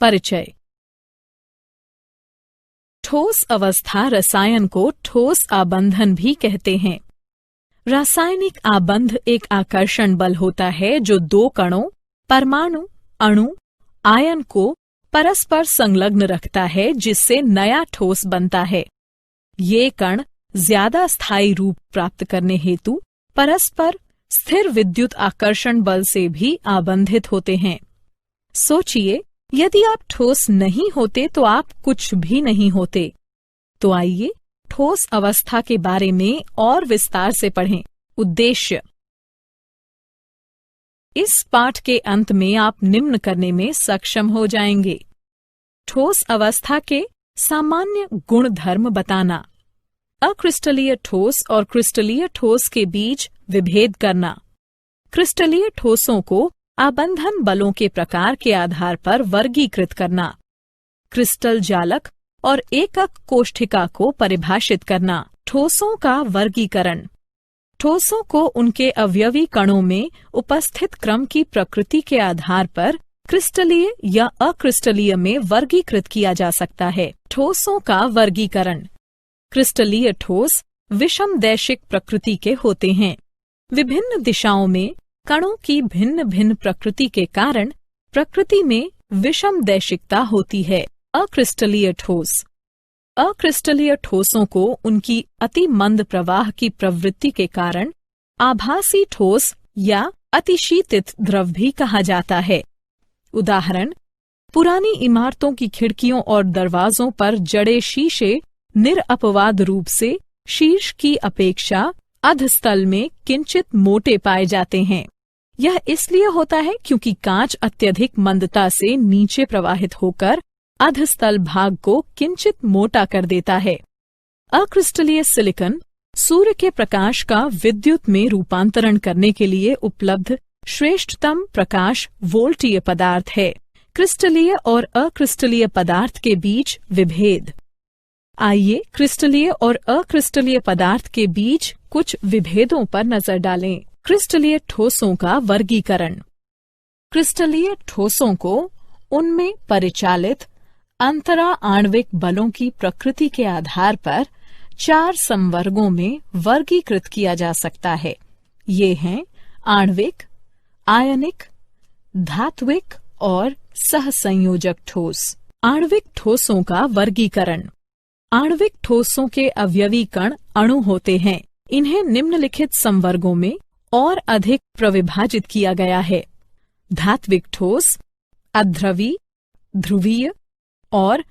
परिचय। ठोस अवस्था रसायन को ठोस आबंधन भी कहते हैं। रासायनिक आबंध एक आकर्षण बल होता है जो दो कणों, परमाणु, अणु, आयन को परस्पर संलग्न रखता है, जिससे नया ठोस बनता है। ये कण ज्यादा स्थायी रूप प्राप्त करने हेतु परस्पर स्थिर विद्युत आकर्षण बल से भी आबंधित होते हैं। सोचिए, यदि आप ठोस नहीं होते तो आप कुछ भी नहीं होते। तो आइए ठोस अवस्था के बारे में और विस्तार से पढ़ें। उद्देश्य। इस पाठ के अंत में आप निम्न करने में सक्षम हो जाएंगे। ठोस अवस्था के सामान्य गुण धर्म बताना, अक्रिस्टलीय ठोस और क्रिस्टलीय ठोस के बीच विभेद करना, क्रिस्टलीय ठोसों को आबंधन बलों के प्रकार के आधार पर वर्गीकृत करना, क्रिस्टल जालक और एकक कोष्ठिका को परिभाषित करना, ठोसों का वर्गीकरण, ठोसों को उनके अवयवी कणों में उपस्थित क्रम की प्रकृति के आधार पर क्रिस्टलीय या अक्रिस्टलीय में वर्गीकृत किया जा सकता है। ठोसों का वर्गीकरण। क्रिस्टलीय ठोस विषमदैशिक प्रकृति के होते हैं। विभिन्न दिशाओं में कणों की भिन्न भिन्न प्रकृति के कारण प्रकृति में विषमदैशिकता होती है। अक्रिस्टलीय ठोस। अक्रिस्टलीय ठोसों को उनकी अति मंद प्रवाह की प्रवृत्ति के कारण आभासी ठोस या अतिशीतित द्रव भी कहा जाता है। उदाहरण, पुरानी इमारतों की खिड़कियों और दरवाजों पर जड़े शीशे निरअपवाद रूप से शीर्ष की अपेक्षा अधस्तल में किंचित मोटे पाए जाते हैं। यह इसलिए होता है क्योंकि कांच अत्यधिक मंदता से नीचे प्रवाहित होकर अधस्तल भाग को किंचित मोटा कर देता है। अक्रिस्टलीय सिलिकॉन सूर्य के प्रकाश का विद्युत में रूपांतरण करने के लिए उपलब्ध श्रेष्ठतम प्रकाश वोल्टीय पदार्थ है। क्रिस्टलीय और अक्रिस्टलीय पदार्थ के बीच विभेद। आइए क्रिस्टलीय और अक्रिस्टलीय पदार्थ के बीच कुछ विभेदों पर नजर डालें। क्रिस्टलीय ठोसों का वर्गीकरण। क्रिस्टलीय ठोसों को उनमें परिचालित अंतरा आणविक बलों की प्रकृति के आधार पर 4 संवर्गों में वर्गीकृत किया जा सकता है। ये हैं आणविक, आयनिक, धात्विक और सहसंयोजक ठोस। आणविक ठोसों का वर्गीकरण। आणविक ठोसों के अवयवी कण अणु होते हैं। इन्हें निम्नलिखित संवर्गों में और अधिक प्रविभाजित किया गया है। धात्विक ठोस, अध्रुवी, ध्रुवीय और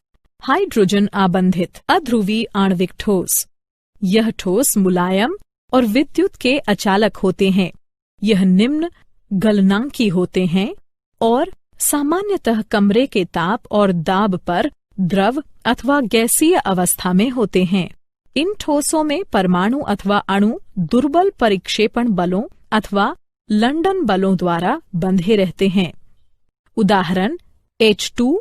हाइड्रोजन आबंधित। अध्रुवी आणविक ठोस। यह ठोस मुलायम और विद्युत के अचालक होते हैं। यह निम्न गलनांकी होते हैं और सामान्यतः कमरे के ताप और दाब पर द्रव अथवा गैसीय अवस्था में होते हैं। इन ठोसों में परमाणु अथवा अणु दुर्बल परिक्षेपण बलों अथवा लंदन बलों द्वारा बंधे रहते हैं। उदाहरण, H2,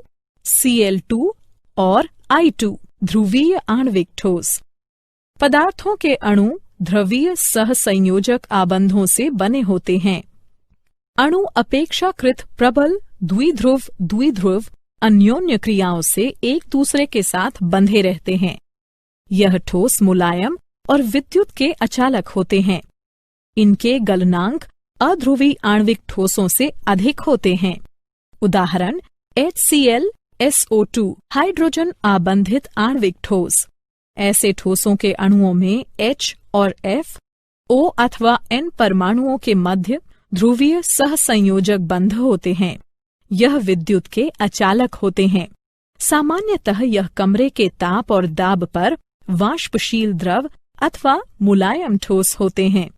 Cl2 और I2। ध्रुवीय आणविक ठोस। पदार्थों के अणु ध्रुवीय सहसंयोजक आबंधों से बने होते हैं। अणु अपेक्षाकृत प्रबल द्विध्रुव अन्योन्य क्रियाओं से एक दूसरे के साथ बंधे रहते हैं। यह ठोस मुलायम और विद्युत के अचालक होते हैं। इनके गलनांक अध्रुवी आणविक ठोसों से अधिक होते हैं। उदाहरण, HCl, SO2। हाइड्रोजन आबंधित आणविक ठोस। ऐसे ठोसों के अणुओं में H और F, O अथवा N परमाणुओं के मध्य ध्रुवीय सहसंयोजक बंध होते हैं। यह विद्युत के अचालक होते हैं। सामान्यतः यह कमरे के ताप और दाब पर वाष्पशील द्रव अथवा मुलायम ठोस होते हैं।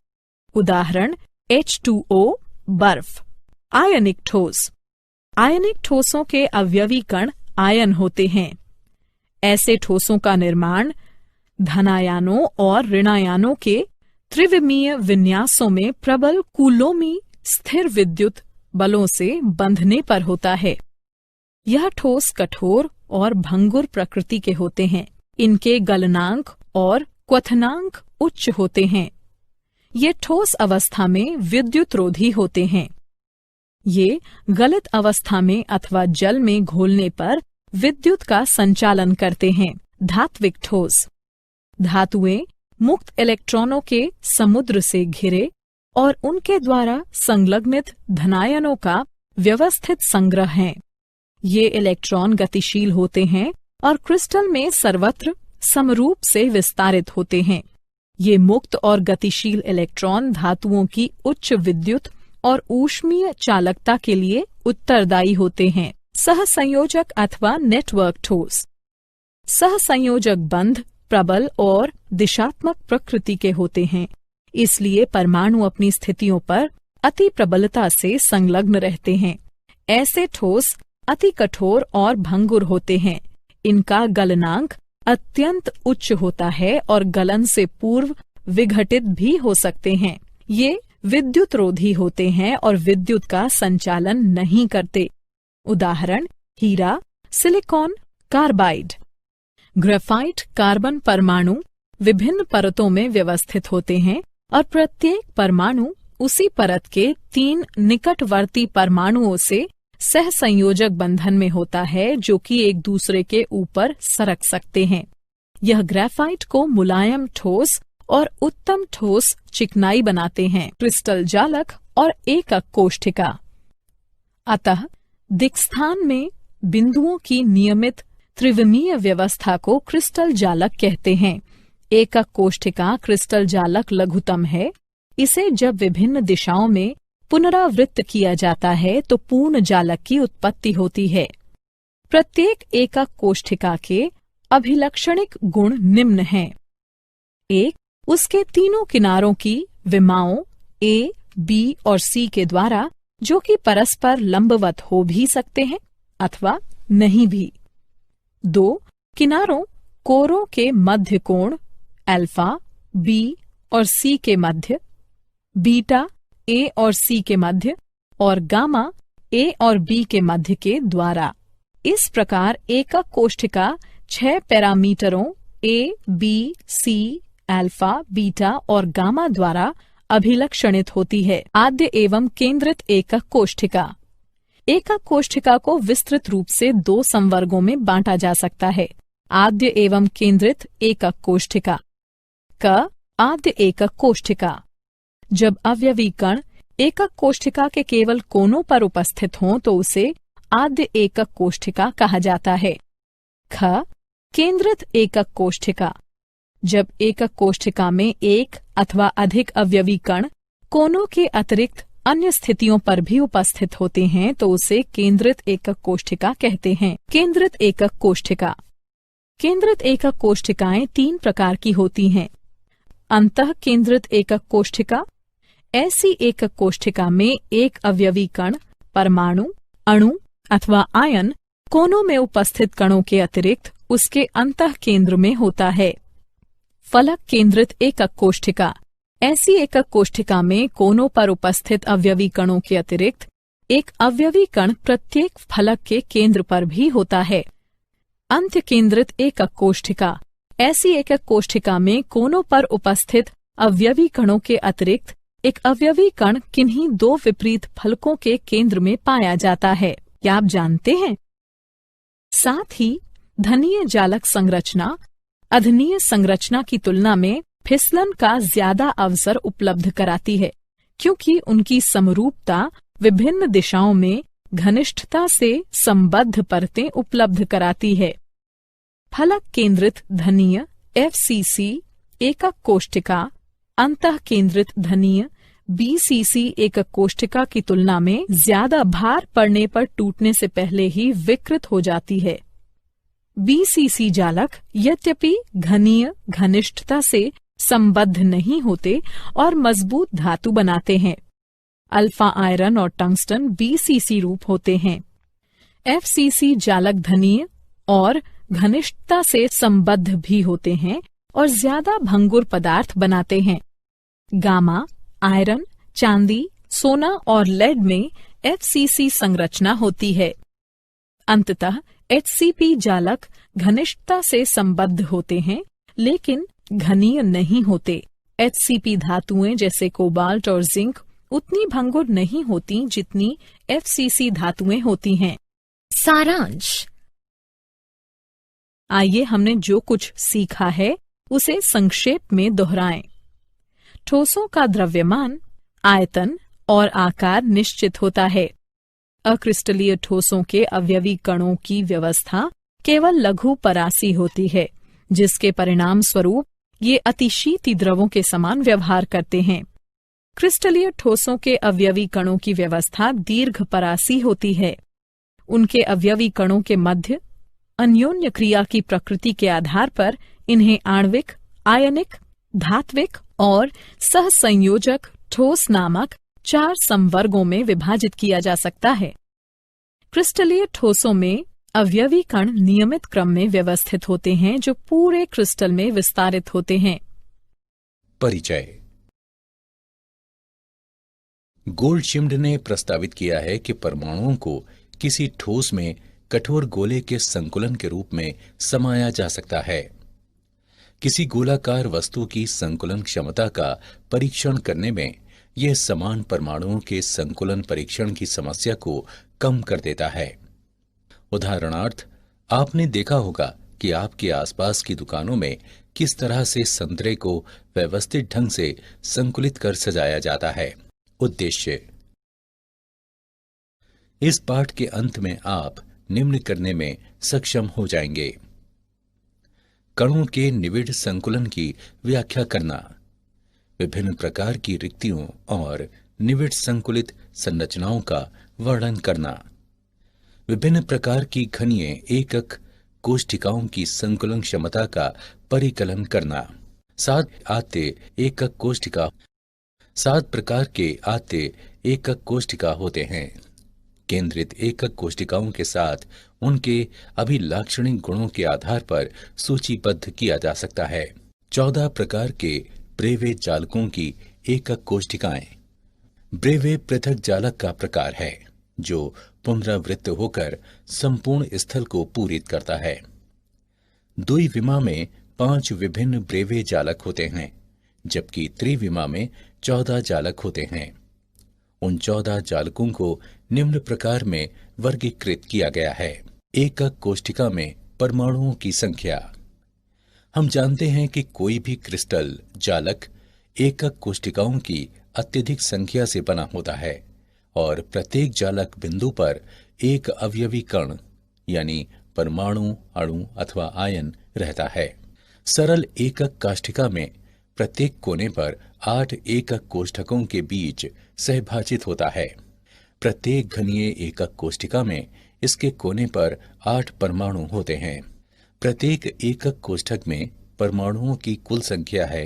उदाहरण, H2O, बर्फ। आयनिक ठोस। आयनिक ठोसों के अवयवी कण आयन होते हैं। ऐसे ठोसों का निर्माण धनायनों और ऋणायनों के त्रिविमीय विन्यासों में प्रबल कूलोमी स्थिर विद्युत बलों से बंधने पर होता है। यह ठोस कठोर और भंगुर प्रकृति के होते हैं। इनके गलनांक और क्वथनांक उच्च होते हैं। ये ठोस अवस्था में विद्युत रोधी होते हैं। ये गलत अवस्था में अथवा जल में घोलने पर विद्युत का संचालन करते हैं। धात्विक ठोस। धातुएं मुक्त इलेक्ट्रॉनों के समुद्र से घिरे और उनके द्वारा संलग्नित धनायनों का व्यवस्थित संग्रह हैं। ये इलेक्ट्रॉन गतिशील होते हैं और क्रिस्टल में सर्वत्र समरूप से विस्तारित होते हैं। ये मुक्त और गतिशील इलेक्ट्रॉन धातुओं की उच्च विद्युत और ऊष्मीय चालकता के लिए उत्तरदायी होते हैं। सहसंयोजक अथवा नेटवर्क ठोस। सहसंयोजक बंध प्रबल और दिशात्मक प्रकृति के होते हैं, इसलिए परमाणु अपनी स्थितियों पर अति प्रबलता से संलग्न रहते हैं। ऐसे ठोस अति कठोर और भंगुर होते हैं। इनका गलनांक अत्यंत उच्च होता है और गलन से पूर्व विघटित भी हो सकते हैं। ये विद्युत रोधी होते हैं और विद्युत का संचालन नहीं करते। उदाहरण हीरा, सिलिकॉन, कार्बाइड। ग्रेफाइट कार्बन परमाणु विभिन्न परतों में व्यवस्थित होते हैं और प्रत्येक परमाणु उसी परत के 3 निकटवर्ती परमाणुओं से सहसंयोजक बंधन में होता है, जो कि एक दूसरे के ऊपर सरक सकते हैं। यह ग्रेफाइट को मुलायम ठोस और उत्तम ठोस चिकनाई बनाते हैं। क्रिस्टल जालक और एकक कोष्ठिका। अतः दिक्स्थान में बिंदुओं की नियमित त्रिविमीय व्यवस्था को क्रिस्टल जालक कहते हैं। एकक कोष्ठिका क्रिस्टल जालक लघुतम है। इसे जब विभिन्न दिशाओं में पुनरावृत्त किया जाता है तो पूर्ण जालक की उत्पत्ति होती है। प्रत्येक एकक कोष्ठिका के अभिलक्षणिक गुण निम्न हैं। 1. उसके तीनों किनारों की विमाओं A, B और C के द्वारा, जो कि परस्पर लंबवत हो भी सकते हैं अथवा नहीं भी। 2. किनारों कोरों के मध्य कोण अल्फा, B और C के मध्य, बीटा A और C के मध्य और गामा A और B के मध्य के द्वारा। इस प्रकार एकक कोष्ठिका 6 पैरामीटरों A, B, C, alpha, beta और गामा द्वारा अभिलक्षणित होती है। आद्य एवं केंद्रित एकक कोष्ठिका। एकक कोष्ठिका को विस्तृत रूप से 2 संवर्गों में बांटा जा सकता है। आद्य एवं केंद्रित एकक कोष्ठिका। क. आद्य एकक कोष्ठिका। जब अवयवी कण एकक कोष्ठिका के केवल कोनों पर उपस्थित हों तो उसे आद्य एकक कोष्ठिका कहा जाता है। ख. केंद्रित एकक कोष्ठिका। जब एकक कोष्ठिका में एक अथवा अधिक अवयवी कण कोनों के अतिरिक्त अन्य स्थितियों पर भी उपस्थित होते हैं तो उसे केंद्रित एकक कोष्ठिका कहते हैं। केंद्रित एकक कोष्ठिका। केंद्रित एकक कोष्ठिकाएं 3 प्रकार की होती हैं। अंतः केंद्रित एकक कोष्ठिका। ऐसी एकक कोष्ठिका में एक अवयवी कण, परमाणु, अणु अथवा आयन कोनों में उपस्थित कणों के अतिरिक्त उसके अंतः केंद्र में होता है। फलक केंद्रित एकक कोष्ठिका। ऐसी एकक कोष्ठिका में कोनों पर उपस्थित अवयवी कणों के अतिरिक्त एक अवयवी कण प्रत्येक फलक के केंद्र पर भी होता है। अंत्य केंद्रित एकक कोष्ठिका। ऐसी एकक कोष्ठिका में कोनों पर उपस्थित अवयवी कणों के अतिरिक्त एक अवयवी कण किन्हीं 2 विपरीत फलकों के केंद्र में पाया जाता है। क्या आप जानते हैं? साथ ही धनीय जालक संरचना अधनीय संरचना की तुलना में फिसलन का ज्यादा अवसर उपलब्ध कराती है, क्योंकि उनकी समरूपता विभिन्न दिशाओं में घनिष्ठता से संबद्ध परतें उपलब्ध कराती है। फलक केंद्रित धनीय FCC एकक कोष्ठिका अंतः केंद्रित धनीय BCC एकक कोष्ठिका की तुलना में ज्यादा भार पड़ने पर टूटने से पहले ही विकृत हो जाती है। BCC जालक यद्यपि घनीय घनिष्ठता से संबद्ध नहीं होते और मजबूत धातु बनाते हैं। अल्फा आयरन और टंगस्टन BCC रूप होते हैं। FCC जालक धनीय और घनिष्ठता से संबद्ध भी होते हैं और ज्यादा भंगुर पदार्थ बनाते हैं। गामा, आयरन, चांदी, सोना और लेड में FCC संरचना होती है। अंततः HCP जालक घनिष्ठता से संबद्ध होते हैं लेकिन घनीय नहीं होते। HCP धातुएं जैसे कोबाल्ट और जिंक उतनी भंगुर नहीं होती जितनी FCC धातुएं होती हैं। सारांश। आइए हमने जो कुछ सीखा है उसे संक्षेप में दोहराएं। ठोसों का द्रव्यमान, आयतन और आकार निश्चित होता है। अक्रिस्टलीय ठोसों के अवयवी कणों की व्यवस्था केवल लघु परासी होती है, जिसके परिणाम स्वरूप ये अतिशीती द्रवों के समान व्यवहार करते हैं। क्रिस्टलीय ठोसों के अवयवी कणों की व्यवस्था दीर्घ परासी होती है। उनके अवयवी कणों के मध्य अन्योन्य क्रिया की प्रकृति के आधार पर इन्हें आणविक, आयनिक, धात्विक और सहसंयोजक ठोस नामक 4 संवर्गों में विभाजित किया जा सकता है। क्रिस्टलीय ठोसों में अवयवी कण नियमित क्रम में व्यवस्थित होते हैं, जो पूरे क्रिस्टल में विस्तारित होते हैं। परिचय। गोल्डशिम्ड ने प्रस्तावित किया है कि परमाणुओं को किसी ठोस में कठोर गोले के संकुलन के रूप में समाया जा सकता है। किसी गोलाकार वस्तु की संकुलन क्षमता का परीक्षण करने में यह समान परमाणुओं के संकुलन परीक्षण की समस्या को कम कर देता है। उदाहरणार्थ, आपने देखा होगा कि आपके आसपास की दुकानों में किस तरह से संतरे को व्यवस्थित ढंग से संकुलित कर सजाया जाता है। उद्देश्य। इस पाठ के अंत में आप निम्न करने में सक्षम हो जाएंगे: कणों के निविड़ संकुलन की व्याख्या करना, विभिन्न प्रकार की रिक्तियों और निविड़ संकुलित संरचनाओं का वर्णन करना, विभिन्न प्रकार की घनीय एकक कोष्ठिकाओं की संकुलन क्षमता का परिकलन करना। 7 प्रकार के आते एकक कोष्ठिका होते हैं। केंद्रित एकक कोष्ठिकाओं के साथ उनके अभिलाक्षणिक गुणों के आधार पर सूचीबद्ध किया जा सकता है। 14 प्रकार के ब्रेवे जालकों की एकक कोष्ठिकाएं। ब्रेवे पृथक जालक का प्रकार है जो पुनरावृत्त होकर संपूर्ण स्थल को पूरित करता है। द्विविमा में 5 विभिन्न ब्रेवे जालक होते हैं, जबकि त्रिविमा में 14 जालक होते हैं। उन 14 जालकों को निम्न प्रकार में वर्गीकृत किया गया है। एकक कोष्ठिका में परमाणुओं की संख्या। हम जानते हैं कि कोई भी क्रिस्टल जालक एकक कोष्ठिकाओं की अत्यधिक संख्या से बना होता है और प्रत्येक जालक बिंदु पर एक अवयवी कण यानी परमाणु, अणु अथवा आयन रहता है। सरल एकक काष्ठिका में प्रत्येक कोने पर 8 एकक कोष्ठकों के बीच सहभाजित होता है। प्रत्येक घनीय एकक कोष्ठिका में इसके कोने पर 8 परमाणु होते हैं। प्रत्येक एकक कोष्ठक में परमाणुओं की कुल संख्या है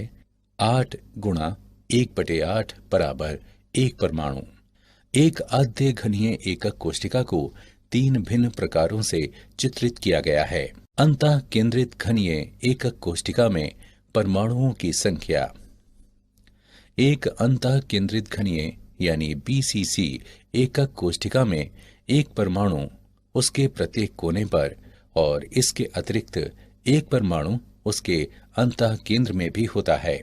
8 गुणा 1/8 बराबर 1 परमाणु। एक आद्य घनीय एकक कोष्ठिका को 3 भिन्न प्रकारों से चित्रित किया गया है। अंतः केंद्रित घनीय एकक कोष्ठिका में परमाणुओं की संख्या। एक अंतः केंद्रित घनीय यानी BCC एकक कोष्ठिका में एक परमाणु उसके प्रत्येक कोने पर और इसके अतिरिक्त एक परमाणु उसके अंतः केंद्र में भी होता है।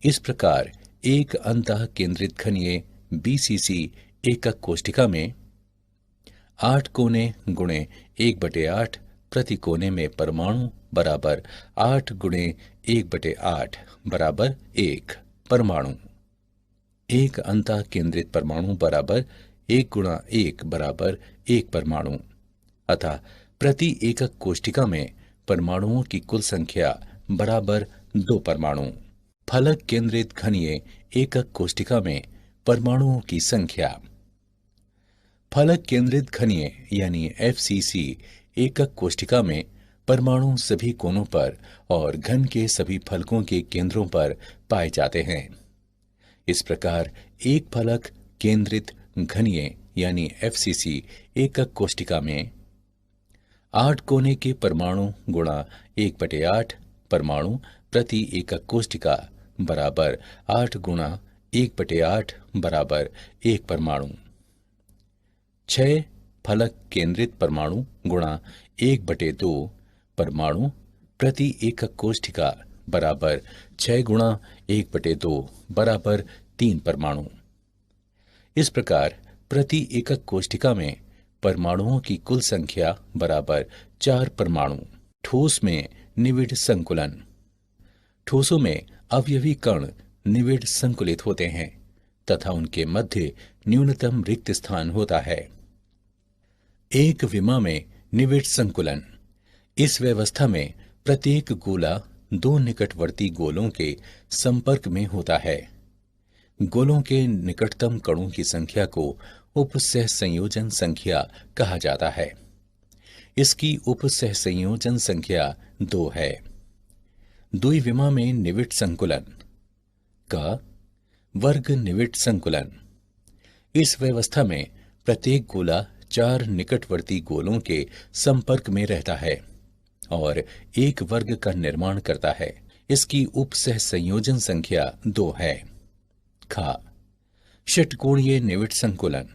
इस प्रकार एक अंतः केंद्रित घनीय BCC एकक कोष्ठिका में 8 कोने गुणे 1/8 प्रति कोने में परमाणु बराबर 8 गुणे 1/8 बराबर 1 परमाणु। एक अंतः केंद्रित परमाणु बराबर 1 गुणा 1 बराबर 1 परमाणु। अतः प्रति एकक कोष्ठिका में परमाणुओं की कुल संख्या बराबर 2 परमाणु। फलक केंद्रित घनीय एकक कोष्ठिका में परमाणुओं की संख्या। फलक केंद्रित घनीय यानी FCC एकक कोष्ठिका में परमाणु सभी कोनों पर और घन के सभी फलकों के केंद्रों पर पाए जाते हैं। इस प्रकार एक फलक केंद्रित घनीय यानी FCC एकक कोष्ठिका में 8 कोने के परमाणु गुणा 1/8 परमाणु प्रति एकक कोष्ठिका बराबर 8 गुणा 1/8 बराबर 1 परमाणु। 6 फलक केंद्रित परमाणु गुणा 1/2 परमाणु प्रति एकक कोष्ठिका बराबर 6 गुणा 1/2 बराबर 3 परमाणु। इस प्रकार प्रति एकक कोशिका में परमाणुओं की कुल संख्या बराबर 4 परमाणु। ठोस में निविड़ संकुलन। ठोसों में अवयवी कण निविड़ संकुलित होते हैं तथा उनके मध्य न्यूनतम रिक्त स्थान होता है। एक विमा में निविड़ संकुलन। इस व्यवस्था में प्रत्येक गोला 2 निकटवर्ती गोलों के संपर्क में होता है। गोलों के निकटतम कणों की संख्या को उपसह संयोजन संख्या कहा जाता है। इसकी उपसह संयोजन संख्या 2 है। द्विविमा में निविड़ संकुलन। का वर्ग निविड़ संकुलन। इस व्यवस्था में प्रत्येक गोला 4 निकटवर्ती गोलों के संपर्क में रहता है और एक वर्ग का निर्माण करता है। इसकी उपसह संयोजन संख्या 2 है। खा षटकोणीय निविड़ संकुलन।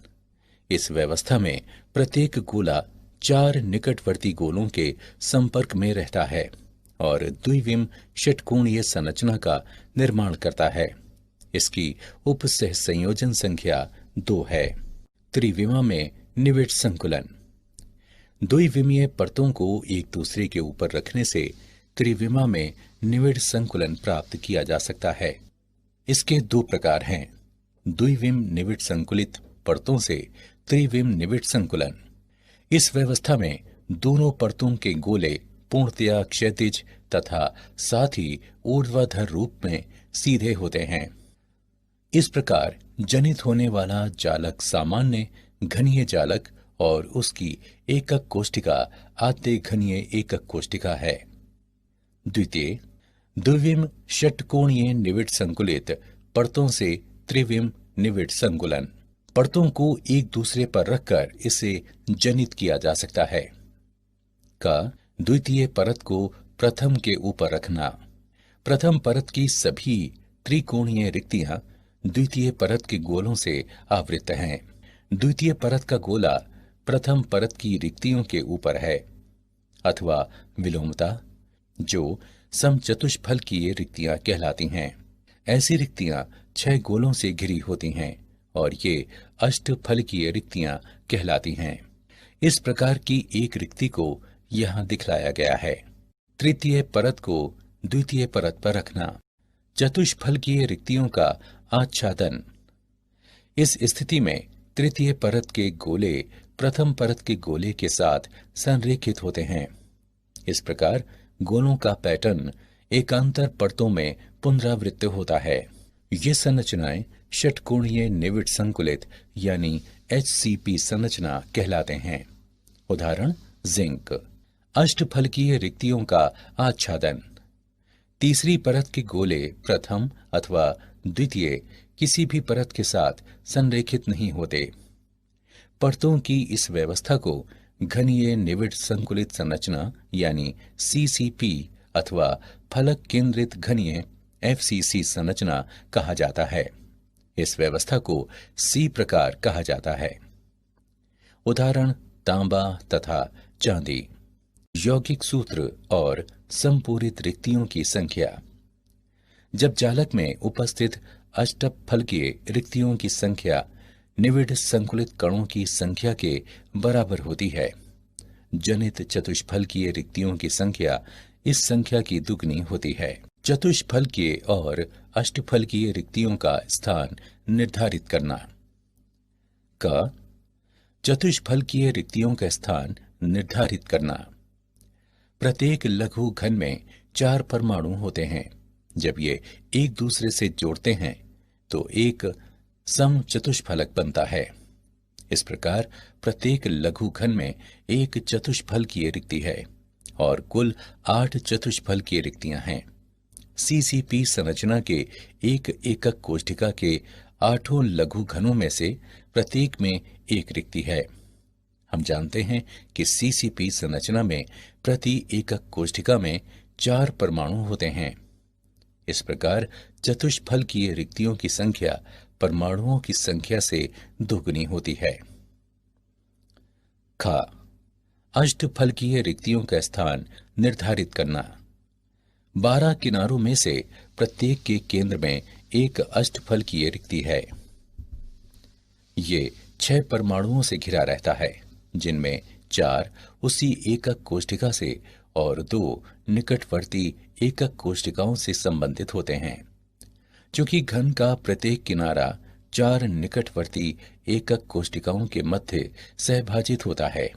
इस व्यवस्था में प्रत्येक गोला 4 निकटवर्ती गोलों के संपर्क में रहता है और द्विविम षटकोणीय संरचना का निर्माण करता है। इसकी उपसह संयोजन संख्या 2 है। त्रिविमा में निविड़ संकुलन। द्विविमीय परतों को एक दूसरे के ऊपर रखने से त्रिविमा में निविड़ संकुलन प्राप्त किया जा सकता है। इसके 2 प्रकार हैं। द्विविम निविड़ संकुलित परतों से त्रिविम निविड़ संकुलन। इस व्यवस्था में दोनों परतों के गोले पूर्णतया क्षैतिज तथा साथ ही ऊर्ध्वाधर रूप में सीधे होते हैं। इस प्रकार जनित होने वाला जालक सामान्य घनीय जालक और उसकी एकक कोशिका आद्य घनीय एकक कोशिका है। द्वितीय द्विविम षटकोणीय निविड़ संकुलित परतों से त्रिविम निविड़ संकुलन। परतों को एक दूसरे पर रखकर इसे जनित किया जा सकता है। का द्वितीय परत को प्रथम के ऊपर रखना। प्रथम परत की सभी त्रिकोणीय रिक्तियां द्वितीय परत के गोलों से आवृत हैं। द्वितीय परत का गोला प्रथम परत की रिक्तियों के ऊपर है अथवा विलोमता, जो समचतुष्फलकीय रिक्तियां कहलाती हैं। ऐसी रिक्तियां 6 गोलों से घिरी होती हैं और ये अष्टफलकीय रिक्तियां कहलाती हैं। इस प्रकार की एक रिक्ति को यहां दिखलाया गया है। तृतीय परत को द्वितीय परत पर रखना। चतुष्फलकीय रिक्तियों का आच्छादन। इस स्थिति में तृतीय परत के गोले प्रथम परत के गोले के साथ संरेखित होते हैं। इस प्रकार गोलों का पैटर्न एकांतर परतों में पुनरावृत्त होता है। ये संरचनाएं षटकोणीय निविड़ संकुलित यानी HCP संरचना कहलाते हैं। उदाहरण जिंक। अष्टफलकीय रिक्तियों का आच्छादन। तीसरी परत के गोले प्रथम अथवा द्वितीय किसी भी परत के साथ संरेखित नहीं होते। परतों की इस व्यवस्था को घनीय निविड़ संकुलित संरचना यानी CCP अथवा फलक केंद्रित घनीय FCC संरचना कहा जाता है। इस व्यवस्था को C प्रकार कहा जाता है। उदाहरण तांबा तथा चांदी। यौगिक सूत्र और संपूरित रिक्तियों की संख्या। जब जालक में उपस्थित अष्टफलकीय रिक्तियों की संख्या निविड़ संकुलित कणों की संख्या के बराबर होती है, जनित चतुष्फलकीय रिक्तियों की संख्या इस संख्या की दुगनी होती है। चतुष्फलकीय और अष्टफलकीय रिक्तियों का स्थान निर्धारित करना। क चतुष्फलकीय रिक्तियों का स्थान निर्धारित करना। प्रत्येक लघु घन में 4 परमाणु होते हैं। जब ये एक दूसरे से जोड़ते हैं तो एक समचतुष्फलक बनता है। इस प्रकार प्रत्येक लघु घन में एक चतुष्फलकीय रिक्ति है और कुल 8 चतुष्फलकीय रिक्तियां हैं। CCP संरचना के एक एकक कोशिका के 8 लघु घनों में से प्रत्येक में एक रिक्ति है। हम जानते हैं कि CCP संरचना में प्रति एकक कोशिका में 4 परमाणु होते हैं। इस प्रकार चतुष्फलकीय रिक्तियों की संख्या परमाणुओं की संख्या से दोगुनी होती है। ख अष्टफलकीय रिक्तियों का स्थान निर्धारित करना। 12 किनारों में से प्रत्येक के केंद्र में एक अष्टफलकीय रिक्ति है। ये 6 परमाणुओं से घिरा रहता है, जिनमें 4 उसी एकक कोशिका से और 2 निकटवर्ती एकक कोशिकाओं से संबंधित होते हैं। चूंकि घन का प्रत्येक किनारा 4 निकटवर्ती एकक कोशिकाओं के मध्य सहभाजित होता है,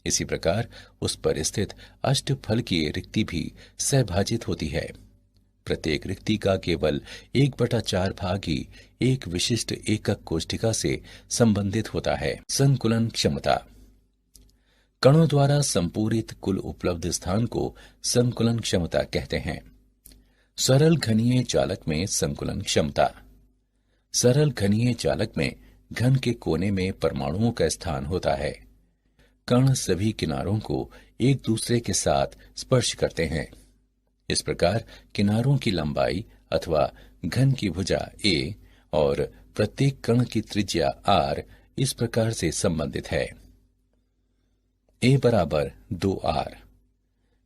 इसी प्रकार उस पर स्थित अष्टफलकीय रिक्ति भी सहभाजित होती है। प्रत्येक रिक्ति का केवल 1/4 भाग ही एक विशिष्ट एकक कोशिका से संबंधित होता है। संकुलन क्षमता। कणों द्वारा संपूरित कुल उपलब्ध स्थान को संकुलन क्षमता कहते हैं। सरल घनीय चालक में संकुलन क्षमता। सरल घनीय चालक में घन के कोने में परमाणुओं का स्थान होता है। कण सभी किनारों को एक दूसरे के साथ स्पर्श करते हैं। इस प्रकार किनारों की लंबाई अथवा घन की भुजा a और प्रत्येक कण की त्रिज्या r इस प्रकार से संबंधित है। a बराबर 2r।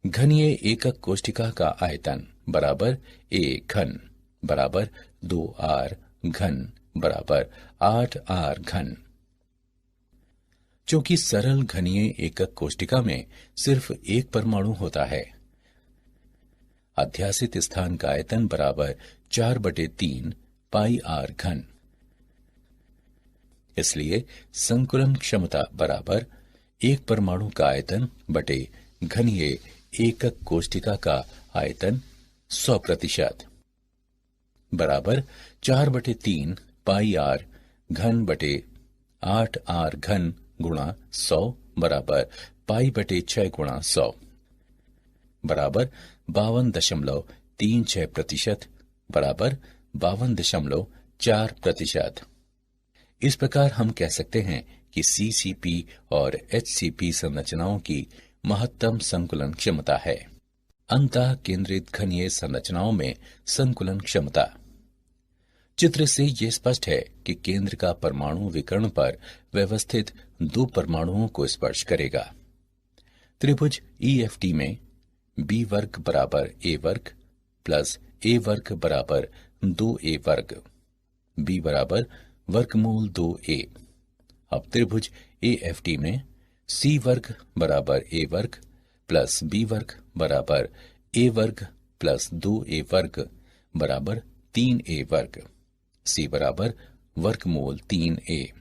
घनीय एकक कोशिका का आयतन बराबर a घन बराबर 2r घन बराबर 8r घन। चूंकि सरल घनीय एकक कोशिका में सिर्फ एक परमाणु होता है, अध्यासित स्थान का आयतन बराबर 4/3 पाई r घन। इसलिए संकुलन क्षमता बराबर एक परमाणु का आयतन बटे घनीय एकक कोशिका का आयतन 100% बराबर 4/3 पाई r घन बटे 8r घन गुणा 100 बराबर पाई/6 गुणा 100 बराबर 52.36% बराबर 52.4%। इस प्रकार हम कह सकते हैं कि CCP और HCP संरचनाओं की महत्तम संकुलन क्षमता है। अंतः केंद्रित घनीय संरचनाओं में संकुलन क्षमता। चित्र से यह स्पष्ट है कि केंद्र का परमाणु विकर्ण पर व्यवस्थित 2 परमाणुओं को स्पर्श करेगा। त्रिभुज EFT में b वर्ग बराबर a वर्ग प्लस a वर्ग बराबर 2a वर्ग, b बराबर वर्गमूल 2a। अब त्रिभुज AFT में c वर्ग बराबर a वर्ग प्लस b वर्ग बराबर a वर्ग प्लस 2a वर्ग बराबर 3a वर्ग, c बराबर वर्गमूल 3a।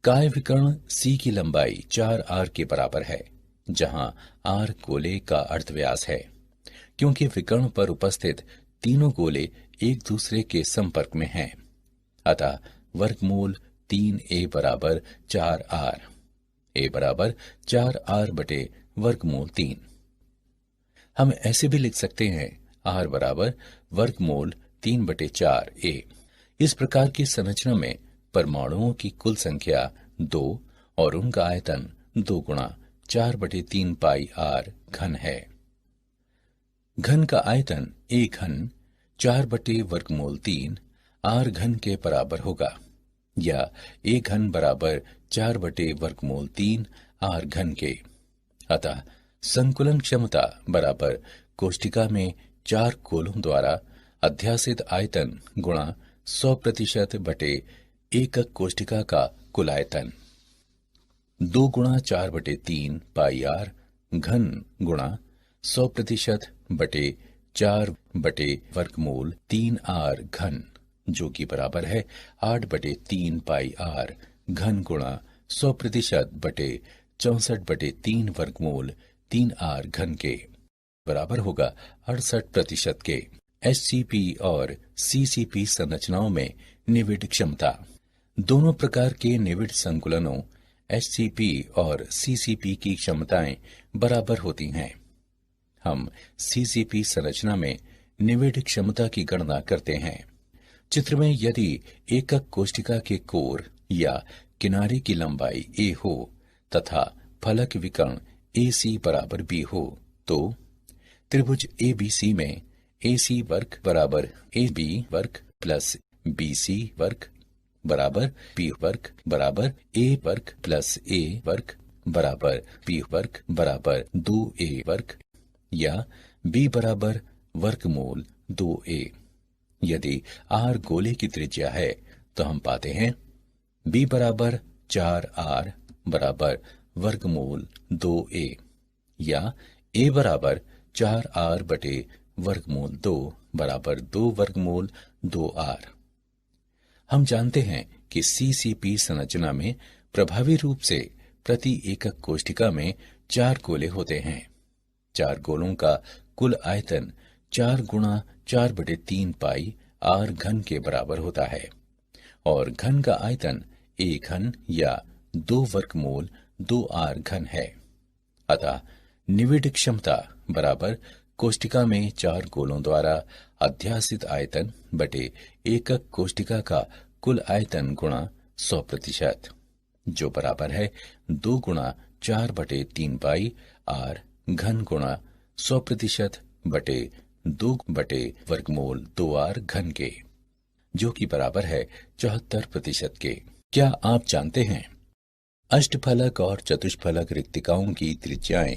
काय विकर्ण c की लंबाई 4r के बराबर है, जहां r गोले का अर्धव्यास है। क्योंकि विकर्ण पर उपस्थित तीनों गोले एक दूसरे के संपर्क में हैं, अतः वर्गमूल 3a बराबर 4r, a बराबर 4r बटे वर्गमूल 3। हम ऐसे भी लिख सकते हैं r बराबर वर्गमूल 3/4a। इस प्रकार की संरचना में परमाणुओं की कुल संख्या 2 और उनका आयतन 2 गुणा 4/3 पाई r घन है। घन का आयतन a घन 4/वर्गमूल 3 r घन के बराबर होगा, या a घन बराबर 4/वर्गमूल 3 r घन के। अतः संकुलन क्षमता बराबर कोशिका में 4 गोलों द्वारा अध्यासित आयतन गुणा 100% बटे एकक कोशिका का कुल आयतन। 2 गुणा 4/3 पाई r घन गुणा 100% बटे 4 बटे वर्गमूल 3r घन, जो कि बराबर है 8/3 पाई r घन गुणा 100% बटे 64/3 वर्गमूल 3r घन के बराबर होगा 68% के। HCP और CCP संरचनाओं में निविड क्षमता। दोनों प्रकार के निविड संकुलनों HCP और CCP की क्षमताएं बराबर होती हैं। हम CCP संरचना में निविड क्षमता की गणना करते हैं। चित्र में यदि एकक कोशिका के कोर या किनारे की लंबाई a हो तथा फलक विकर्ण AC बराबर b हो, तो त्रिभुज ABC में AC वर्ग बराबर AB वर्ग प्लस BC वर्ग बराबर B वर्ग बराबर A वर्ग प्लस A वर्ग बराबर B वर्ग बराबर 2A वर्ग, या B बराबर वर्गमूल 2A। यदि R गोले की त्रिज्या है तो हम पाते हैं B बराबर 4r बराबर वर्गमूल 2a या a बराबर 4r बटे वर्गमूल 2 बराबर 2 वर्गमूल 2r। हम जानते हैं कि सीसीपी संरचना में प्रभावी रूप से प्रति एकक कोष्ठिका में 4 गोले होते हैं। 4 गोलों का कुल आयतन 4 गुणा 4/3 पाई r घन के बराबर होता है और घन का आयतन a घन या 2 वर्गमूल 2r घन है। अतः निविड क्षमता बराबर कोष्ठिका में 4 गोलों द्वारा अध्यासित आयतन बटे एकक कोष्ठिका का कुल आयतन गुणा 100%, जो बराबर है 2 गुणा 4/3 पाई r घन गुणा 100% बटे 2 बटे वर्गमूल 2r घन के, जो कि बराबर है 74% के। क्या आप जानते हैं अष्टफलक और चतुष्फलक रिक्तिकाओं की त्रिज्याएं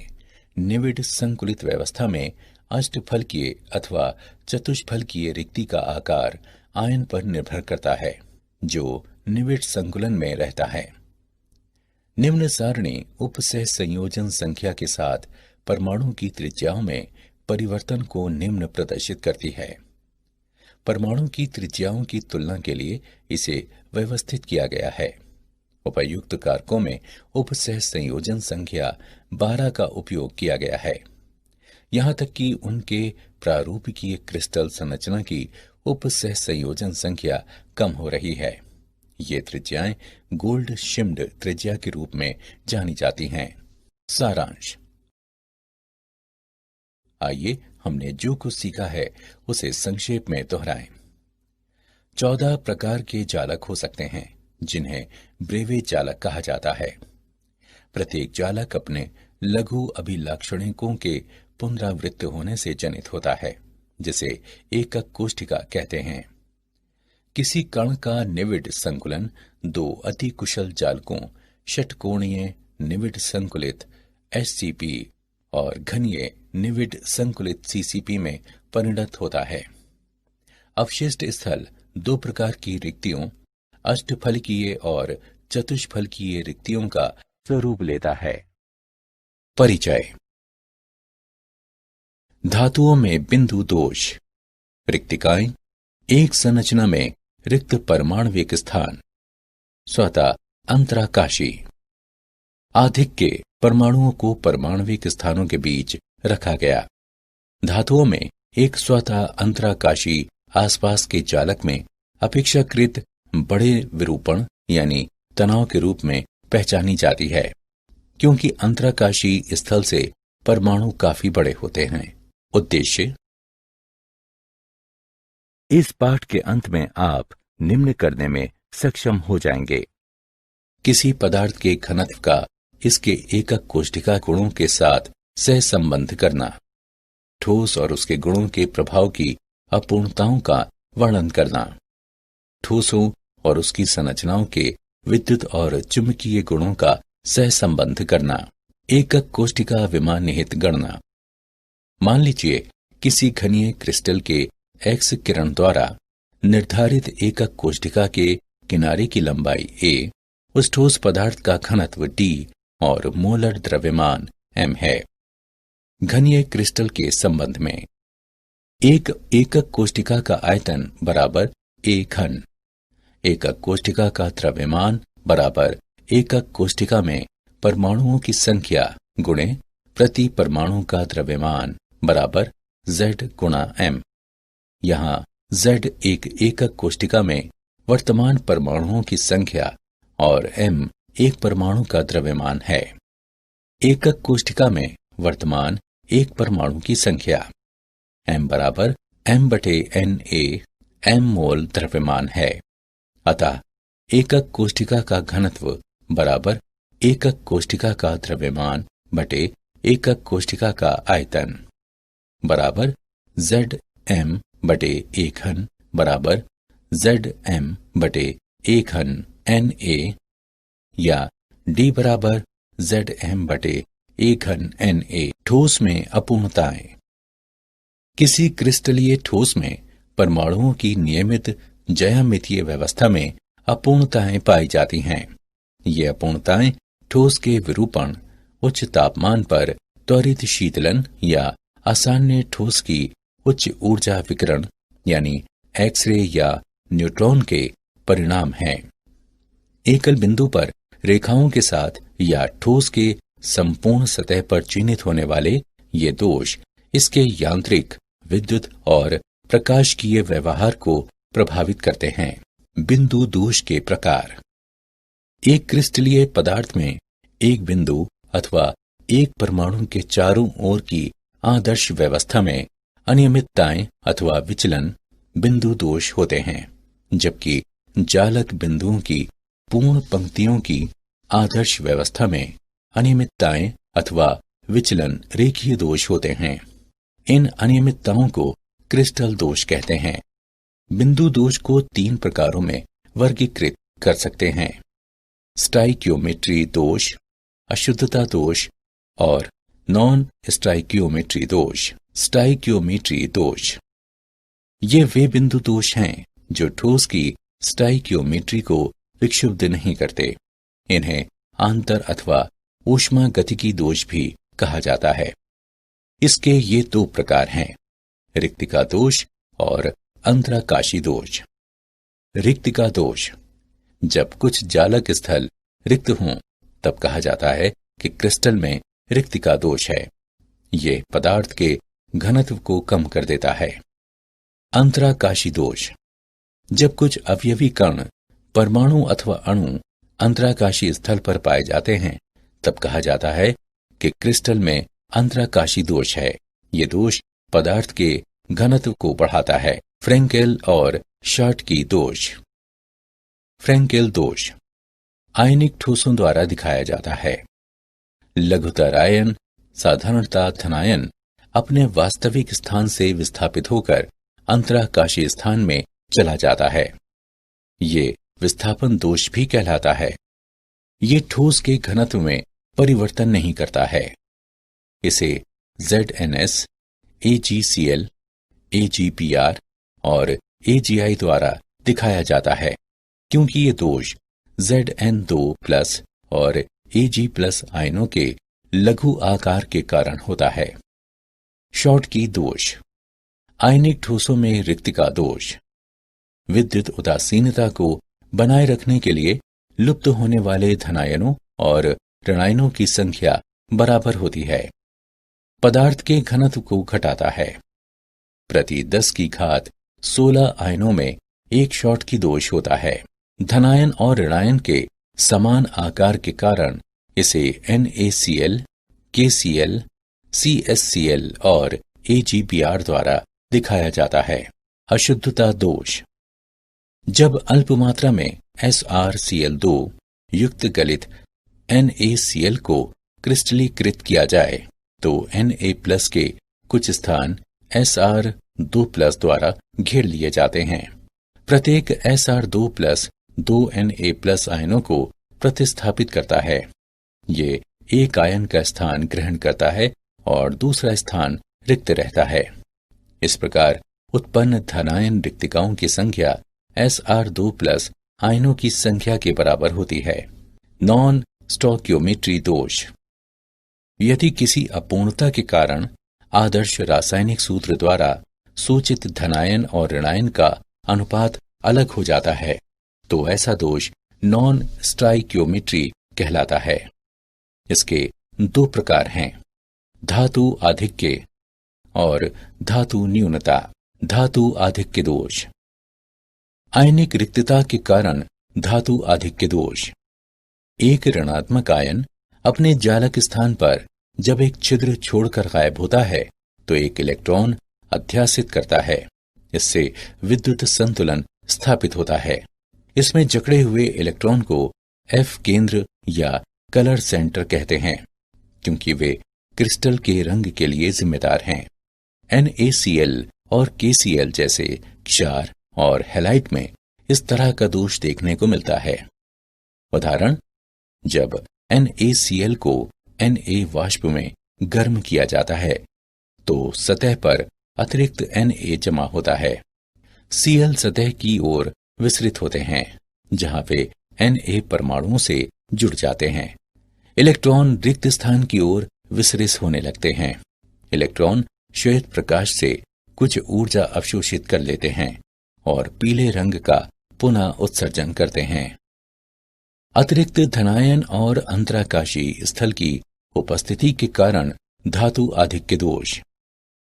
निविड संकुलित व्यवस्था में अष्टफलकीय अथवा चतुष्फलकीय रिक्ति का आकार आयन पर निर्भर करता है जो निविड संकुलन में रहता है। निम्न सारणी उपसह संयोजन संख्या के साथ परमाणु की त्रिज्याओं में परिवर्तन को निम्न प्रदर्शित करती है। परमाणु की त्रिज्याओं की तुलना के लिए इसे व्यवस्थित किया गया है। उपर्युक्त कारकों में उपसह संयोजन संख्या 12 का उपयोग किया गया है, यहाँ तक कि उनके प्रारूपिकीय क्रिस्टल संरचना की उपसह संयोजन संख्या कम हो रही है। ये त्रिज्याएं गोल्ड शिम्ड त्रिज्या के रूप में जानी जाती हैं। सारांश। आइए हमने जो कुछ सीखा है उसे संक्षेप में दोहराएं। 14 प्रकार के जालक हो सकते हैं जिन्हें ब्रेवे जालक कहा जाता है। प्रत्येक जालक अपने लघु अभिलाक्षणिकों के पुनरावृत्त होने से जनित होता है, जिसे एकक कोष्ठिका कहते हैं। किसी कण का निविड संकुलन 2 अति कुशल जालकों षटकोणीय निविड संकुलित एचसीपी और घनीय निविड संकुलित सीसीपी में परिणत होता है। अवशिष्ट स्थल 2 प्रकार की रिक्तियों अष्टफलकीय और चतुष्फलकीय रिक्तियों का स्वरूप लेता है। परिचय। धातुओं में बिंदु दोष। रिक्तिकाएं एक संरचना में रिक्त परमाणविक स्थान स्वतः अंतराकाशी। आधिक्य परमाणुओं को परमाणविक स्थानों के बीच रखा गया। धातुओं में एक स्वतः अंतराकाशी आसपास के जालक में अपेक्षाकृत बड़े विरूपण यानी तनाव के रूप में पहचानी जाती है, क्योंकि अंतराकाशी स्थल से परमाणु काफी बड़े होते हैं। उद्देश्य। इस पाठ के अंत में आप निम्न करने में सक्षम हो जाएंगे। किसी पदार्थ के घनत्व का इसके एकक कोष्ठिका गुणों के साथ सहसंबंध करना। ठोस और उसके गुणों के प्रभाव की अपूर्णताओं का वर्णन करना। ठोसों और उसकी संरचनाओं के विद्युत और चुंबकीय गुणों का सहसंबंध करना। एकक कोष्ठिका विमान निहित गणना। मान लीजिए किसी घनीय क्रिस्टल के एक्स किरण द्वारा निर्धारित एकक कोष्ठिका के किनारे की लंबाई a, उस ठोस पदार्थ का घनत्व d और मोलर द्रव्यमान m है। घनीय क्रिस्टल के संबंध में एक एकक कोष्ठिका का आयतन बराबर a घन। एकक कोष्ठिका का द्रव्यमान बराबर एकक कोष्ठिका में परमाणुओं की संख्या गुणे प्रति परमाणु का द्रव्यमान बराबर z गुणा m। यहाँ z एक एकक कोष्ठिका में वर्तमान परमाणुओं की संख्या और m एक परमाणु का द्रव्यमान है। एकक कोष्ठिका में वर्तमान एक परमाणु की संख्या m बराबर m/Na m मोल द्रव्यमान है। अतः एकक कोष्ठिका का घनत्व बराबर एकक कोष्ठिका का द्रव्यमान बटे एकक कोष्ठिका का आयतन बराबर Zm बटे a घन बराबर Zm बटे a घन Na या D बराबर Zm बटे a घन Na। ठोस में अपूर्णताएं। किसी क्रिस्टलीय ठोस में परमाणुओं की नियमित ज्यामितीय व्यवस्था में अपूर्णताएं पाई जाती हैं। ये अपूर्णताएं ठोस के विरूपण, उच्च तापमान पर त्वरित शीतलन या आसान्य ठोस की उच्च ऊर्जा विकिरण यानी एक्सरे या न्यूट्रॉन के परिणाम हैं। एकल बिंदु पर रेखाओं के साथ या ठोस के संपूर्ण सतह पर चिन्हित होने वाले ये दोष इसके यांत्रिक, विद्युत और प्रकाशिकीय व्यवहार को प्रभावित करते हैं। बिंदु दोष के प्रकार। एक क्रिस्टलीय पदार्थ में एक बिंदु अथवा एक परमाणु के चारों ओर की आदर्श व्यवस्था में अनियमितताएं अथवा विचलन बिंदु दोष होते हैं, जबकि जालक बिंदुओं की पूर्ण पंक्तियों की आदर्श व्यवस्था में अनियमितताएं अथवा विचलन रेखीय दोष होते हैं। इन अनियमितताओं को क्रिस्टल दोष कहते हैं। बिंदु दोष को 3 प्रकारों में वर्गीकृत कर सकते हैं: स्टाइकियोमेट्री दोष, अशुद्धता दोष और नॉन स्टाइकियोमेट्री दोष। स्टाइकियोमेट्री दोष ये वे बिंदु दोष हैं जो ठोस की स्टाइकियोमेट्री को विक्षुब्ध नहीं करते। इन्हें आंतर अथवा ऊष्मागतिकी दोष भी कहा जाता है। इसके ये 2 प्रकार हैं: रिक्तिका दोष और अंतराकाशी दोष। रिक्तिका दोष, जब कुछ जालक स्थल रिक्त हों तब कहा जाता है कि क्रिस्टल में रिक्तिका दोष है। ये पदार्थ के घनत्व को कम कर देता है। अंतराकाशी दोष, जब कुछ अवयवी कण, परमाणु अथवा अणु अंतराकाशी स्थल पर पाए जाते हैं तब कहा जाता है कि क्रिस्टल में अंतराकाशी दोष है। ये दोष पदार्थ के घनत्व को बढ़ाता है। फ्रेंकेल और शॉटकी दोष। फ्रेंकेल दोष आयनिक ठोसों द्वारा दिखाया जाता है। लघुतर आयन, साधारणतः धनायन, अपने वास्तविक स्थान से विस्थापित होकर अंतराकाशी स्थान में चला जाता है। ये विस्थापन दोष भी कहलाता है। ये ठोस के घनत्व में परिवर्तन नहीं करता है। इसे ZnS, AgCl, AgPr और AgI द्वारा दिखाया जाता है, क्योंकि ये दोष Zn2+ और Ag+ आयनों के लघु आकार के कारण होता है। शॉटकी दोष आयनिक ठोसों में रिक्तिका दोष। विद्युत उदासीनता को बनाए रखने के लिए लुप्त होने वाले धनायनों और ऋणायनों की संख्या बराबर होती है। पदार्थ के घनत्व को घटाता है। प्रति 10⁻16 आयनों में एक शॉटकी दोष होता है। धनायन और ऋणायन के समान आकार के कारण इसे NaCl, KCl, CSCl और AgBr द्वारा दिखाया जाता है। अशुद्धता दोष, जब अल्प मात्रा में SrCl2 युक्त गलित NaCl को क्रिस्टलीकृत किया जाए तो Na+ के कुछ स्थान Sr2+ द्वारा घेर लिए जाते हैं। प्रत्येक Sr2+ 2 Na+ आयनों को प्रतिस्थापित करता है। ये एक आयन का स्थान ग्रहण करता है और दूसरा स्थान रिक्त रहता है। इस प्रकार उत्पन्न धनायन रिक्तिकाओं की संख्या Sr2+ आयनों की संख्या के बराबर होती है। नॉन स्टोइकियोमेट्री दोष, यदि किसी अपूर्णता के कारण आदर्श रासायनिक सूत्र द्वारा सूचित धनायन और ऋणायन का अनुपात अलग हो जाता है तो ऐसा दोष नॉन स्टोइकियोमेट्री कहलाता है। इसके 2 प्रकार हैं: धातु आधिक्य और धातु न्यूनता। धातु आधिक्य दोष, आयनिक रिक्तता के कारण धातु आधिक्य दोष। एक ऋणात्मक आयन अपने जालक स्थान पर जब एक छिद्र छोड़कर गायब होता है तो एक इलेक्ट्रॉन अध्यासित करता है। इससे विद्युत संतुलन स्थापित होता है। इसमें जकड़े हुए इलेक्ट्रॉन को F केंद्र या कलर सेंटर कहते हैं, क्योंकि वे क्रिस्टल के रंग के लिए जिम्मेदार हैं। NaCl और KCl जैसे क्षार और हैलाइट में इस तरह का दोष देखने को मिलता है। उदाहरण, जब NaCl को Na वाष्प में गर्म किया जाता है तो सतह पर अतिरिक्त Na जमा होता है। Cl सतह की ओर विसरित होते हैं, जहां वे Na परमाणुओं से जुड़ जाते हैं। इलेक्ट्रॉन रिक्त स्थान की ओर विसरित होने लगते हैं। इलेक्ट्रॉन श्वेत प्रकाश से कुछ ऊर्जा अवशोषित कर लेते हैं और पीले रंग का पुनः उत्सर्जन करते हैं। अतिरिक्त धनायन और अंतराकाशी स्थल की उपस्थिति के कारण धातु आधिक्य दोष।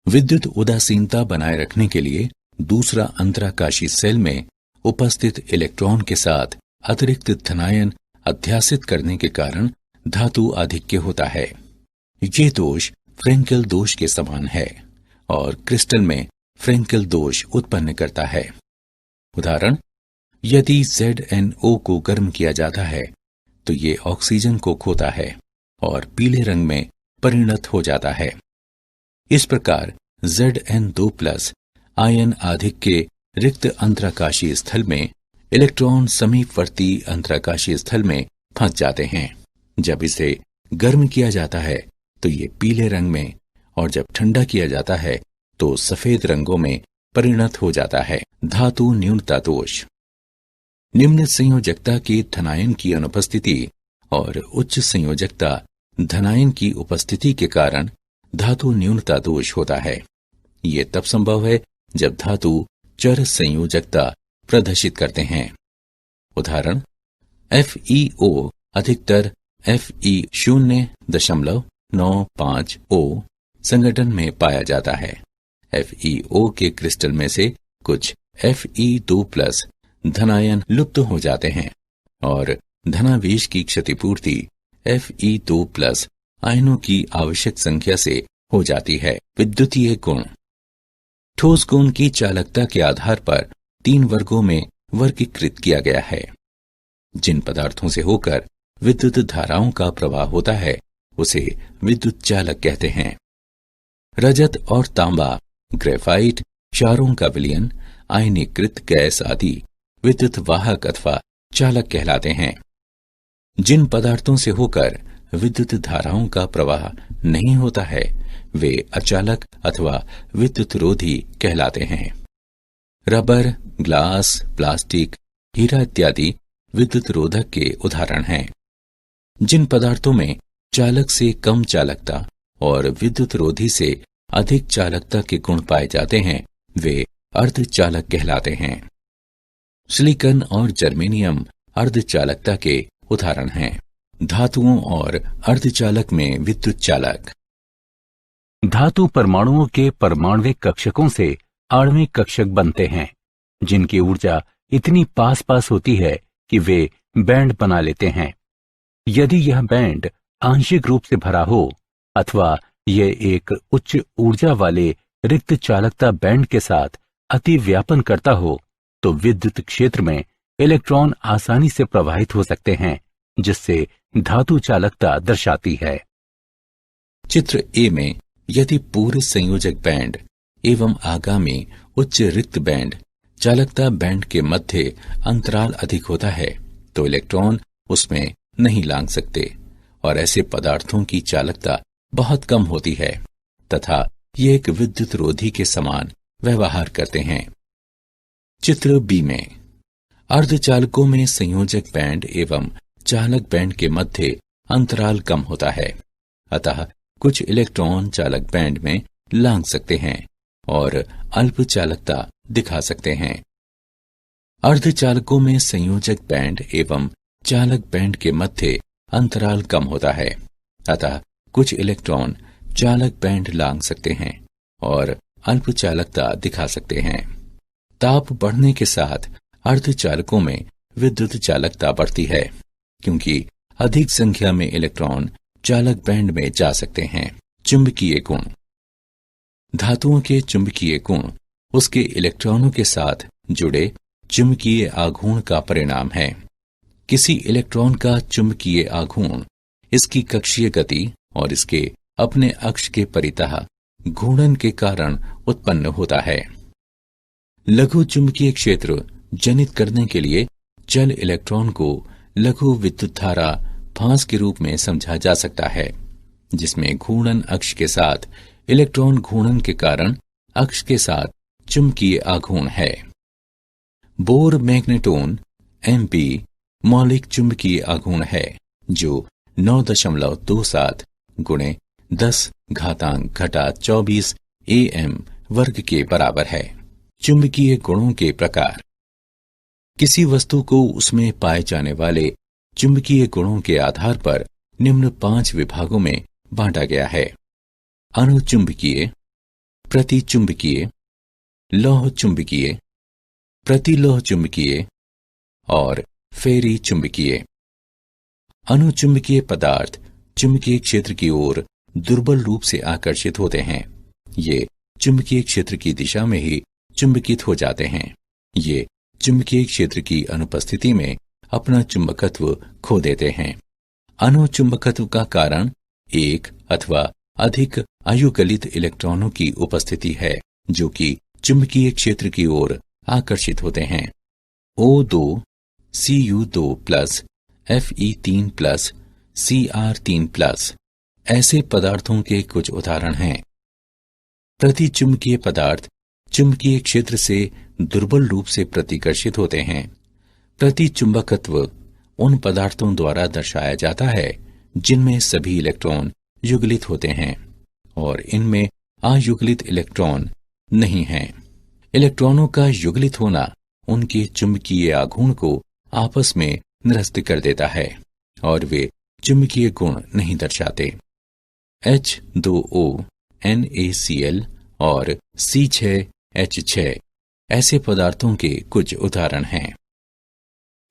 विद्युत उदासीनता बनाए रखने के लिए दूसरा अंतराकाशी सेल में उपस्थित इलेक्ट्रॉन के साथ अतिरिक्त धनायन अध्यासित करने के कारण धातु आधिक्य होता है। ये दोष फ्रेंकेल दोष के समान है और क्रिस्टल में फ्रेंकेल दोष उत्पन्न करता है। उदाहरण, यदि ZnO को गर्म किया जाता है तो ये ऑक्सीजन को खोता है और पीले रंग में परिणत हो जाता है। इस प्रकार Zn2+ आयन आधिक्य रिक्त अंतराकाशीय स्थल में इलेक्ट्रॉन समीपवर्ती अंतराकाशीय स्थल में फंस जाते हैं। जब इसे गर्म किया जाता है तो ये पीले रंग में और जब ठंडा किया जाता है तो सफेद रंगों में परिणत हो जाता है। धातु न्यूनता दोष। निम्न संयोजकता के धनायन की अनुपस्थिति और उच्च संयोजकता धनायन की उपस्थिति के कारण धातु न्यूनता दोष होता है। ये तब संभव है जब धातु चर संयोजकता प्रदर्शित करते हैं। उदाहरण, FeO अधिकतर Fe0.95O संगठन में पाया जाता है। FeO के क्रिस्टल में से कुछ Fe2+ धनायन लुप्त हो जाते हैं और धनावेश की क्षतिपूर्ति Fe2+ आयनों की आवश्यक संख्या से हो जाती है। विद्युतीय गुण। ठोस कोण की चालकता के आधार पर 3 वर्गों में वर्गीकृत किया गया है। जिन पदार्थों से होकर विद्युत धाराओं का प्रवाह होता है उसे विद्युत चालक कहते हैं। रजत और तांबा, ग्रेफाइट, क्षारों का विलयन, आयनीकृत गैस आदि विद्युत वाहक अथवा चालक कहलाते हैं। जिन पदार्थों से होकर विद्युत धाराओं का प्रवाह नहीं होता है वे अचालक अथवा विद्युत रोधी कहलाते हैं। रबर, ग्लास, प्लास्टिक, हीरा इत्यादि विद्युत रोधक के उदाहरण हैं। जिन पदार्थों में चालक से कम चालकता और विद्युत रोधी से अधिक चालकता के गुण पाए जाते हैं वे अर्धचालक कहलाते हैं। सिलिकॉन और जर्मेनियम अर्धचालकता के उदाहरण हैं। धातुओं और अर्धचालक में विद्युत चालक। धातु परमाणुओं के परमाणविक कक्षकों से आणविक कक्षक बनते हैं, जिनकी ऊर्जा इतनी पास पास होती है कि वे बैंड बना लेते हैं। यदि यह बैंड आंशिक रूप से भरा हो अथवा यह एक उच्च ऊर्जा वाले रिक्त चालकता बैंड के साथ अति व्यापन करता हो तो विद्युत क्षेत्र में इलेक्ट्रॉन आसानी से प्रवाहित हो सकते हैं, जिससे धातु चालकता दर्शाती है। चित्र ए में यदि पूर्व संयोजक बैंड एवं आगामी उच्च रिक्त बैंड चालकता बैंड के मध्य अंतराल अधिक होता है तो इलेक्ट्रॉन उसमें नहीं लांघ सकते और ऐसे पदार्थों की चालकता बहुत कम होती है तथा ये एक विद्युत रोधी के समान व्यवहार करते हैं। चित्र बी में अर्धचालकों में संयोजक बैंड एवं चालक बैंड के मध्य अंतराल कम होता है, अतः कुछ इलेक्ट्रॉन चालक बैंड में लांघ सकते हैं और अल्प चालकता दिखा सकते हैं। अर्धचालकों में संयोजक बैंड एवं चालक बैंड के मध्य अंतराल कम होता है, अतः कुछ इलेक्ट्रॉन चालक बैंड लांघ सकते हैं और अल्प चालकता दिखा सकते हैं। ताप बढ़ने के साथ अर्धचालकों में विद्युत चालकता बढ़ती है, क्योंकि अधिक संख्या में इलेक्ट्रॉन चालक बैंड में जा सकते हैं। चुंबकीय गुण। धातुओं के चुंबकीय गुण उसके इलेक्ट्रॉनों के साथ जुड़े चुंबकीय आघूर्ण का परिणाम है। किसी इलेक्ट्रॉन का चुंबकीय आघूर्ण इसकी कक्षीय गति और इसके अपने अक्ष के परितः घूर्णन के कारण उत्पन्न होता है। लघु चुंबकीय क्षेत्र जनित करने के लिए चल इलेक्ट्रॉन को लघु विद्युत धारा फांस के रूप में समझा जा सकता है, जिसमें घूर्णन अक्ष के साथ इलेक्ट्रॉन घूर्णन के कारण अक्ष के साथ चुंबकीय आघूर्ण है। बोर मैग्नेटोन MP मौलिक चुंबकीय आघूर्ण है, जो 9.27 गुणे 10 घातांक घटा 24 AM वर्ग के बराबर है। चुंबकीय गुणों के प्रकार। किसी वस्तु को उसमें पाए जाने वाले चुंबकीय गुणों के आधार पर निम्न 5 विभागों में बांटा गया है: अणुचुंबकीय, प्रतिचुंबकीय, लौह चुंबकीय, प्रतिलौह चुंबकीय और फेरी चुंबकीय। अणुचुंबकीय पदार्थ चुंबकीय क्षेत्र की ओर दुर्बल रूप से आकर्षित होते हैं। ये चुंबकीय क्षेत्र की दिशा में ही चुंबकित हो जाते हैं। ये चुंबकीय क्षेत्र की अनुपस्थिति में अपना चुंबकत्व खो देते हैं। अणुचुंबकत्व का कारण एक अथवा अधिक अयुगलित इलेक्ट्रॉनों की उपस्थिति है, जो कि चुंबकीय क्षेत्र की ओर आकर्षित होते हैं। O2, Cu2+, Fe3+, Cr3+ ऐसे पदार्थों के कुछ उदाहरण हैं। प्रतिचुंबकीय पदार्थ चुंबकीय क्षेत्र से दुर्बल रूप से प्रतिकर्षित होते हैं। प्रतिचुंबकत्व उन पदार्थों द्वारा दर्शाया जाता है जिनमें सभी इलेक्ट्रॉन युगलित होते हैं और इनमें अयुगलित इलेक्ट्रॉन नहीं हैं। इलेक्ट्रॉनों का युगलित होना उनके चुंबकीय आघूर्ण को आपस में निरस्त कर देता है और वे चुंबकीय गुण नहीं दर्शाते। H2O, NaCl और C6H6 ऐसे पदार्थों के कुछ उदाहरण हैं।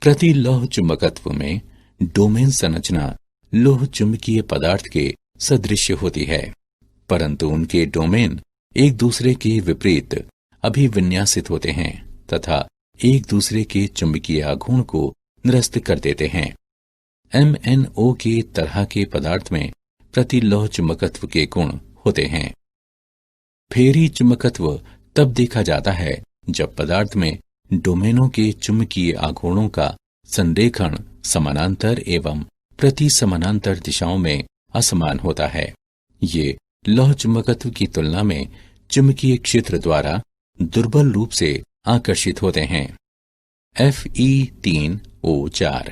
प्रतिलौह चुंबकत्व में डोमेन संरचना लोह चुंबकीय पदार्थ के सदृश होती है, परंतु उनके डोमेन एक दूसरे के विपरीत अभिविन्यासित होते हैं तथा एक दूसरे के चुंबकीय आघूर्ण को निरस्त कर देते हैं। MnO के तरह के पदार्थ में प्रतिलौह चुंबकत्व के गुण होते हैं। फेरी चुंबकत्व तब देखा जाता है जब पदार्थ में डोमेनों के चुंबकीय आघूर्णों का संरेखण समानांतर एवं प्रति समानांतर दिशाओं में असमान होता है। ये लौह चुंबकत्व की तुलना में चुंबकीय क्षेत्र द्वारा दुर्बल रूप से आकर्षित होते हैं। Fe3O4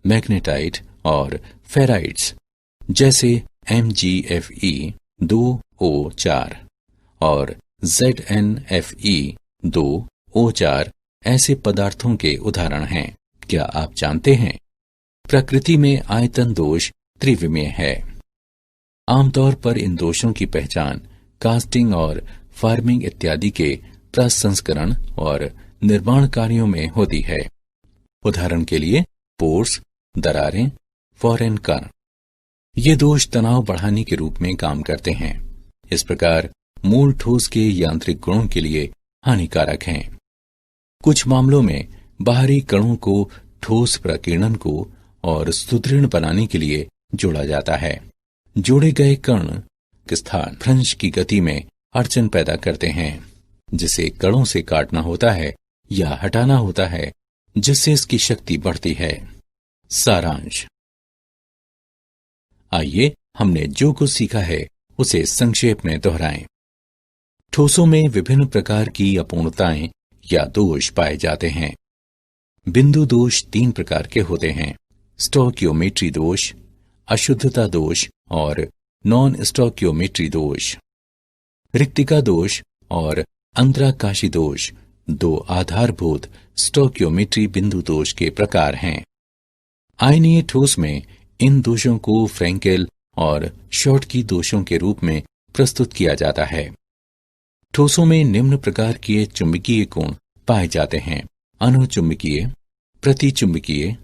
मैग्नेटाइट और फेराइट्स जैसे MgFe2O4 और ZnFe2O4 ऐसे पदार्थों के उदाहरण हैं। क्या आप जानते हैं, प्रकृति में आयतन दोष त्रिविमीय है। आमतौर पर इन दोषों की पहचान कास्टिंग और फार्मिंग इत्यादि के प्रसंस्करण और निर्माण कार्यों में होती है। उदाहरण के लिए पोर्स, दरारें, फॉरेन कण। ये दोष तनाव बढ़ाने के रूप में काम करते हैं। इस प्रकार मूल ठोस के यांत्रिक गुणों के लिए हानिकारक हैं। कुछ मामलों में बाहरी कणों को ठोस प्रकीर्णन को और सुदृढ़ बनाने के लिए जोड़ा जाता है। जोड़े गए कण स्थान भ्रंश की गति में अड़चन पैदा करते हैं, जिसे कणों से काटना होता है या हटाना होता है, जिससे इसकी शक्ति बढ़ती है। सारांश। आइए हमने जो कुछ सीखा है उसे संक्षेप में दोहराएं। ठोसों में विभिन्न प्रकार की अपूर्णताएं या दोष पाए जाते हैं। बिंदु दोष 3 प्रकार के होते हैं: स्टोइकियोमेट्री दोष, अशुद्धता दोष और नॉन स्टोइकियोमेट्री दोष। रिक्तिका दोष और अंतराकाशी दोष 2 आधारभूत स्टोइकियोमेट्री बिंदु दोष के प्रकार हैं। आयनीय ठोस में इन दोषों को फ्रैंकेल और शॉर्टकी दोषों के रूप में प्रस्तुत किया जाता है। ठोसों में निम्न प्रकार के चुंबकीय गुण पाए जाते हैं: अणुचुंबकीय, प्रतिचुंबकीय,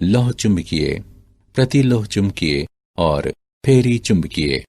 लौह चुंबकीय, प्रतिलौह चुंबकीय और फेरी चुंबकीय।